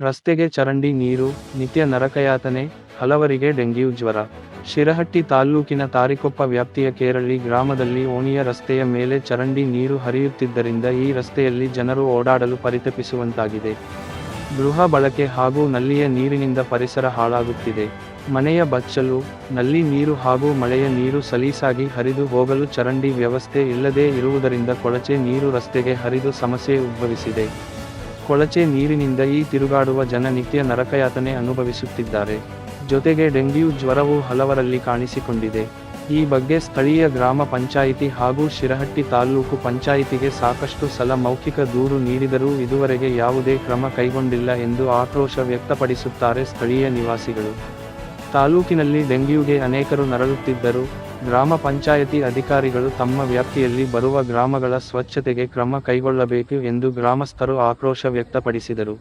ರಸ್ತೆಗೆ ಚರಂಡಿ ನೀರು, ನಿತ್ಯ ನರಕಯಾತನೆ, ಹಲವರಿಗೆ ಡೆಂಗ್ಯೂ ಜ್ವರ. ಶಿರಹಟ್ಟಿ ತಾಲ್ಲೂಕಿನ ತಾರಿಕೊಪ್ಪ ವ್ಯಾಪ್ತಿಯ ಕೇರಳ್ಳಿ ಗ್ರಾಮದಲ್ಲಿ ಓಣಿಯ ರಸ್ತೆಯ ಮೇಲೆ ಚರಂಡಿ ನೀರು ಹರಿಯುತ್ತಿದ್ದರಿಂದ ಈ ರಸ್ತೆಯಲ್ಲಿ ಜನರು ಓಡಾಡಲು ಪರಿತಪಿಸುವಂತಾಗಿದೆ. ಗೃಹ ಬಳಕೆ ಹಾಗೂ ನಲ್ಲಿಯ ನೀರಿನಿಂದ ಪರಿಸರ ಹಾಳಾಗುತ್ತಿದೆ. ಮನೆಯ ಬಚ್ಚಲು, ನಲ್ಲಿ ನೀರು ಹಾಗೂ ಮಳೆಯ ನೀರು ಸಲೀಸಾಗಿ ಹರಿದು ಹೋಗಲು ಚರಂಡಿ ವ್ಯವಸ್ಥೆ ಇಲ್ಲದೇ ಇರುವುದರಿಂದ ಕೊಳಚೆ ನೀರು ರಸ್ತೆಗೆ ಹರಿದು ಸಮಸ್ಯೆ ಉದ್ಭವಿಸಿದೆ. ಕೊಳಚೆ ನೀರಿನಿಂದ ಈ ತಿರುಗಾಡುವ ಜನ ನಿತ್ಯ ನರಕಯಾತನೆ ಅನುಭವಿಸುತ್ತಿದ್ದಾರೆ. ಜೊತೆಗೆ ಡೆಂಗ್ಯೂ ಜ್ವರವೂ ಹಲವರಲ್ಲಿ ಕಾಣಿಸಿಕೊಂಡಿದೆ. ಈ ಬಗ್ಗೆ ಸ್ಥಳೀಯ ಗ್ರಾಮ ಪಂಚಾಯಿತಿ ಹಾಗೂ ಶಿರಹಟ್ಟಿ ತಾಲ್ಲೂಕು ಪಂಚಾಯಿತಿಗೆ ಸಾಕಷ್ಟು ಸಲ ಮೌಖಿಕ ದೂರು ನೀಡಿದರೂ ಇದುವರೆಗೆ ಯಾವುದೇ ಕ್ರಮ ಕೈಗೊಂಡಿಲ್ಲ ಎಂದು ಆಕ್ರೋಶ ವ್ಯಕ್ತಪಡಿಸುತ್ತಾರೆ ಸ್ಥಳೀಯ ನಿವಾಸಿಗಳು. ತಾಲೂಕಿನಲ್ಲಿ ಡೆಂಗ್ಯೂಗೆ ಅನೇಕರು ನರಳುತ್ತಿದ್ದರೂ ಗ್ರಾಮ ಪಂಚಾಯಿತಿ ಅಧಿಕಾರಿಗಳು ತಮ್ಮ ವ್ಯಾಪ್ತಿಯಲ್ಲಿ ಬರುವ ಗ್ರಾಮಗಳ ಸ್ವಚ್ಛತೆಗೆ ಕ್ರಮ ಕೈಗೊಳ್ಳಬೇಕು ಎಂದು ಗ್ರಾಮಸ್ಥರು ಆಕ್ರೋಶ ವ್ಯಕ್ತಪಡಿಸಿದರು.